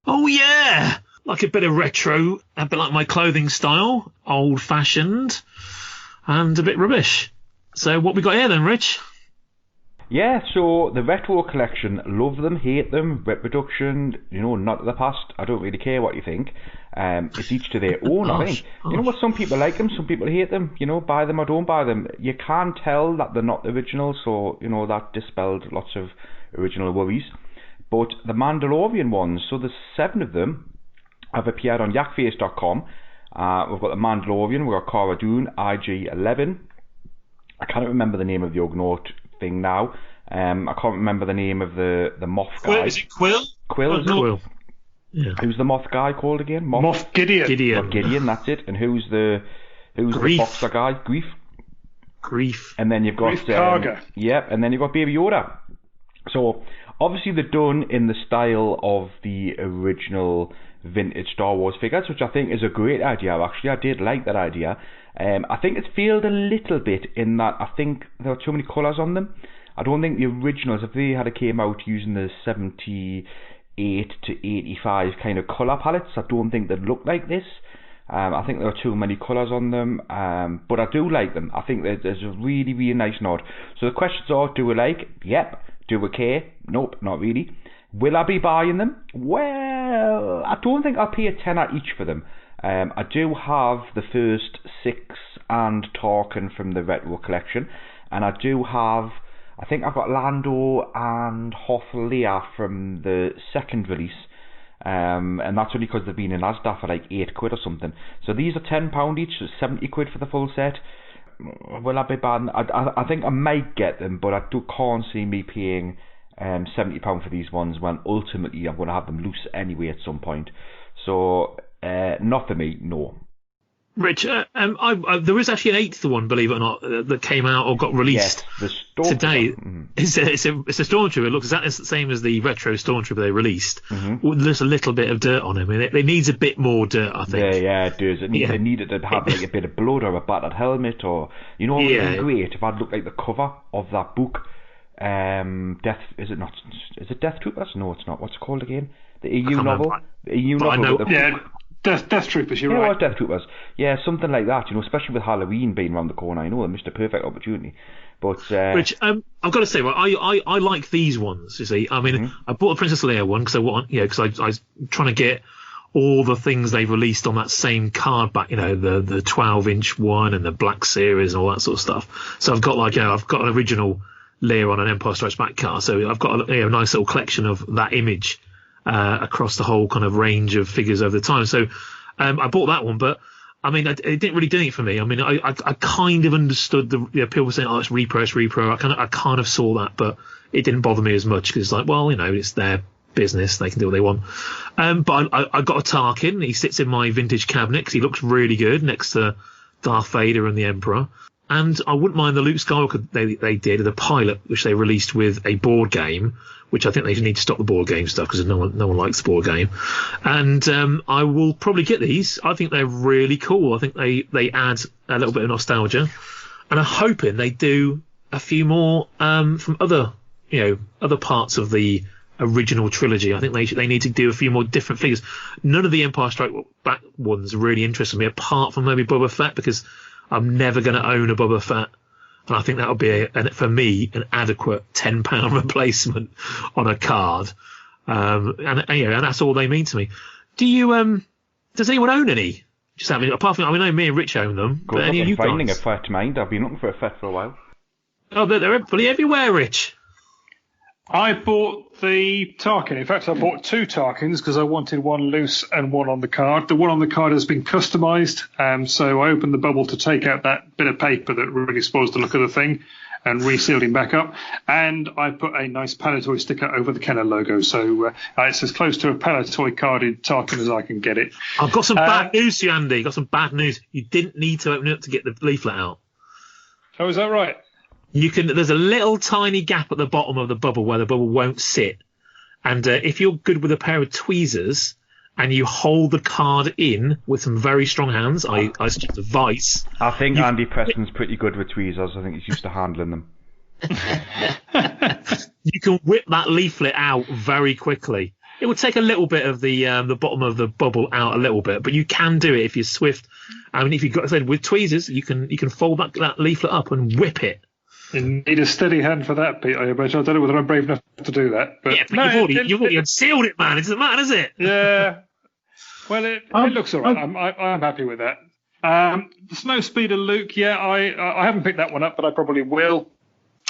Oh, yeah! Like a bit of retro, a bit like my clothing style, old-fashioned, and a bit rubbish. So what we got here then, Rich? Yeah, so the retro collection, love them, hate them, reproduction, not of the past. I don't really care what you think. It's each to their own, I think. You know what, some people like them, some people hate them. Buy them or don't buy them. You can tell that they're not original, so, that dispelled lots of original worries. But the Mandalorian ones, so there's 7 of them, have appeared on yakface.com. We've got the Mandalorian, we've got Cara Dune, IG-11. I can't remember the name of the Ugnaught thing now. I can't remember the name of the Moth guy. Is it Quill? Quill? Quill. Yeah. Who's the Moth guy called again? Moff Gideon. Gideon, that's it. And who's the boxer guy? Grief. And then you've got Grief Karga. And then you've got Baby Yoda. So obviously they're done in the style of the original vintage Star Wars figures, which I think is a great idea. Actually, I did like that idea. I think it's failed a little bit in that I think there are too many colours on them. I don't think the originals, if they had came out using the 78 to 85 kind of colour palettes, I don't think they'd look like this. I think there are too many colours on them, but I do like them. I think there's a really, really nice nod. So the questions are, do we like? Yep. Do we care? Nope, not really. Will I be buying them? Well, I don't think I'll pay a tenner each for them. I do have the first 6 and Tarkin from the retro collection, and I do have, I think I've got Lando and Hoth Leia from the second release, and that's only because they've been in Asda for like £8 or something. So these are £10 each, so £70 for the full set. Will I be buying? I think I might get them, but I can't see me paying £70 for these ones when ultimately I'm going to have them loose anyway at some point. So not for me, no. Rich, there is actually an 8th one, believe it or not, that came out or got released today. Mm-hmm. It's a Stormtrooper. It looks exactly the same as the retro Stormtrooper they released. Mm-hmm. There's a little bit of dirt on him. It needs a bit more dirt, I think. Yeah, it does. It needed to have like a bit of blood or a battered helmet, or it would be great if I'd look like the cover of that book. Is it Death Troopers? No, it's not. What's it called again? The EU novel. The EU novel. Death Troopers. You're right. Death Troopers. Yeah, something like that. Especially with Halloween being around the corner. I know I missed a perfect opportunity. But Rich, I've got to say, I like these ones. You see, I mean, I bought the Princess Leia one because I was trying to get all the things they've released on that same card back. The 12-inch one and the Black Series and all that sort of stuff. So I've got I've got an original Leia on an Empire Strikes Back card. So I've got a nice little collection of that image across the whole kind of range of figures over the time. So I bought that one, but I mean, it didn't really do anything for me. I mean, I kind of understood people were saying, "Oh, it's repro." I kind of saw that, but it didn't bother me as much because it's like, well, it's their business; they can do what they want. But I got a Tarkin. He sits in my vintage cabinet because he looks really good next to Darth Vader and the Emperor. And I wouldn't mind the Luke Skywalker they did, the pilot, which they released with a board game, which I think they need to stop the board game stuff because no one likes the board game. And I will probably get these. I think they're really cool. I think they add a little bit of nostalgia, and I'm hoping they do a few more from other parts of the original trilogy. I think they need to do a few more different figures. None of the Empire Strikes Back ones really interested me, apart from maybe Boba Fett, because I'm never going to own a Boba Fett, and I think that would be for me an adequate £10 replacement on a card, and that's all they mean to me. Do you? Does anyone own any? Just apart from I know me and Rich own them. Good luck in finding a Fett, mind. I've been looking for a Fett for a while. Oh, they're everywhere, Rich. I bought the Tarkin. In fact, I bought 2 Tarkins because I wanted one loose and one on the card. The one on the card has been customised, so I opened the bubble to take out that bit of paper that really spoils the look of the thing and resealed him back up. And I put a nice Palatoy sticker over the Kenner logo, so it's as close to a Palatoy carded Tarkin as I can get it. I've got some bad news to you, Andy. Got some bad news. You didn't need to open it up to get the leaflet out. Oh, is that right? There's a little tiny gap at the bottom of the bubble where the bubble won't sit, and if you're good with a pair of tweezers and you hold the card in with some very strong hands, I suggest a vice. I think Andy Preston's pretty good with tweezers. I think he's used to handling them. You can whip that leaflet out very quickly. It would take a little bit of the bottom of the bubble out a little bit, but you can do it if you're swift. I mean, if you've got, said with tweezers, you can fold that leaflet up and whip it. You need a steady hand for that, Pete. I don't know whether I'm brave enough to do that. But yeah, but you've already unsealed it, man. It doesn't matter, does it? Yeah. Well, it looks all right. I'm happy with that. The Snow Speeder Luke, I haven't picked that one up, but I probably will.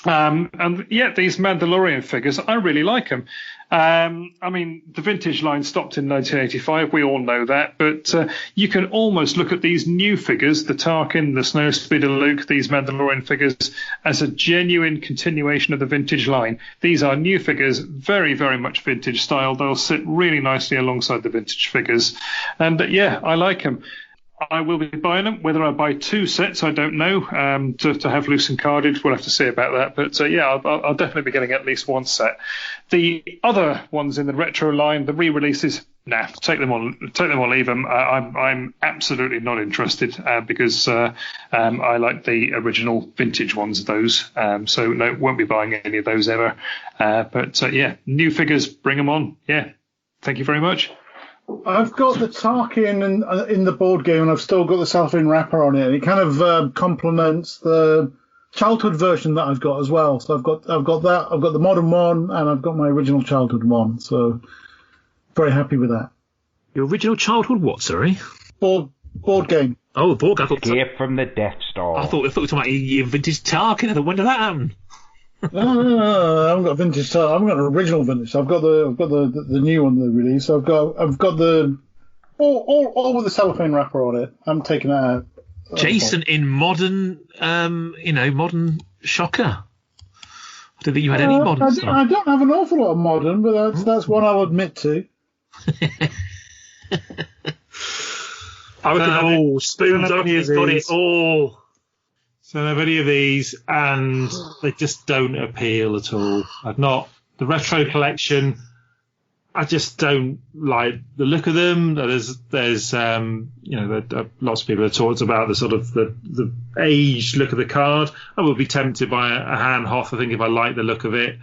And yeah, these Mandalorian figures, I really like them. I mean, the vintage line stopped in 1985. We all know that, but you can almost look at these new figures, the Tarkin, the Snowspeeder Luke, these Mandalorian figures, as a genuine continuation of the vintage line. These are new figures, very, very much vintage style. They'll sit really nicely alongside the vintage figures. And yeah, I like them. I will be buying them. Whether I buy 2 sets, I don't know. To have loose and carded, we'll have to see about that. But yeah, I'll definitely be getting at least 1 set. The other ones in the retro line, the re-releases, take them or leave them. I'm absolutely not interested because I like the original vintage ones of those. So no, won't be buying any of those ever. But yeah, new figures, bring them on. Yeah, thank you very much. I've got the Tarkin in the board game, and I've still got the cellophane wrapper on it. And it kind of complements the childhood version that I've got as well. So I've got that. I've got the modern one, and I've got my original childhood one. So very happy with that. Your original childhood what? Sorry. Board game. Oh, board game. Escape from the Death Star. I thought you were talking about your vintage Tarkin. I thought, when did that happen? No, I haven't got vintage. I haven't got an original vintage. I've got the new one they released. I've got the all with the cellophane wrapper on it. I'm taking that out. Jason in modern, modern Shocker. I don't think you had any modern stuff. I don't have an awful lot of modern, but that's one I'll admit to. I reckon Spoons Only's got it all. So I have any of these, and they just don't appeal at all. The retro collection. I just don't like the look of them. There's lots of people have talked about the sort of the aged look of the card. I would be tempted by a Han Hoth, I think, if I like the look of it,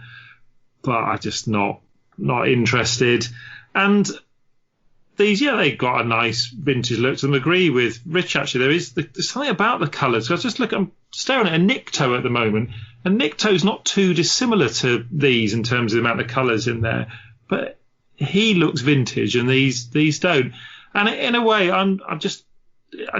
but I'm just not interested. And these, they got a nice vintage look to them. Agree with Rich, actually. There's something about the colours. I'm staring at a Nikto at the moment, and Nikto's not too dissimilar to these in terms of the amount of colours in there, but he looks vintage and these don't. And in a way, I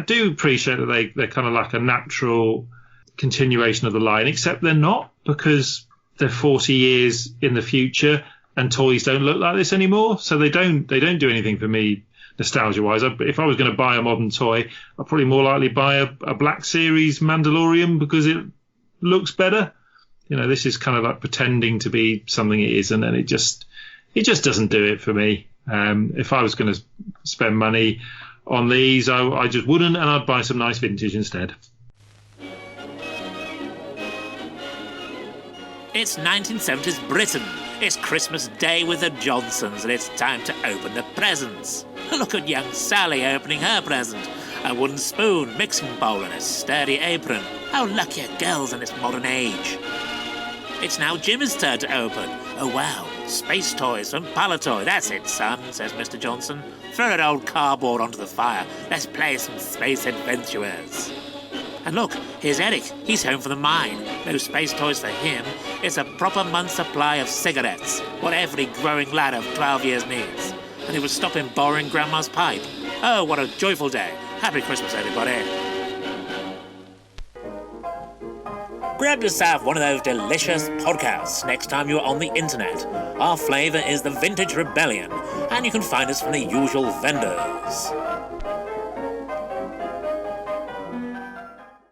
do appreciate that they're kind of like a natural continuation of the line, except they're not, because they're 40 years in the future and toys don't look like this anymore, so they don't do anything for me nostalgia-wise. If I was going to buy a modern toy, I'd probably more likely buy a Black Series Mandalorian because it looks better. This is kind of like pretending to be something it isn't, and it just doesn't do it for me. If I was going to spend money on these, I just wouldn't, and I'd buy some nice vintage instead. It's 1970s Britain. It's Christmas Day with the Johnsons, and it's time to open the presents. Look at young Sally opening her present. A wooden spoon, mixing bowl, and a sturdy apron. How lucky are girls in this modern age. It's now Jim's turn to open. Oh wow, space toys from Palatoy. That's it, son, says Mr. Johnson. Throw that old cardboard onto the fire. Let's play some space adventurers. And look, here's Eric. He's home from the mine. No space toys for him. It's a proper month's supply of cigarettes, what every growing lad of 12 years needs. And he will stop him borrowing Grandma's pipe. Oh, what a joyful day. Happy Christmas, everybody. Grab yourself one of those delicious podcasts next time you're on the internet. Our flavour is the Vintage Rebellion, and you can find us from the usual vendors.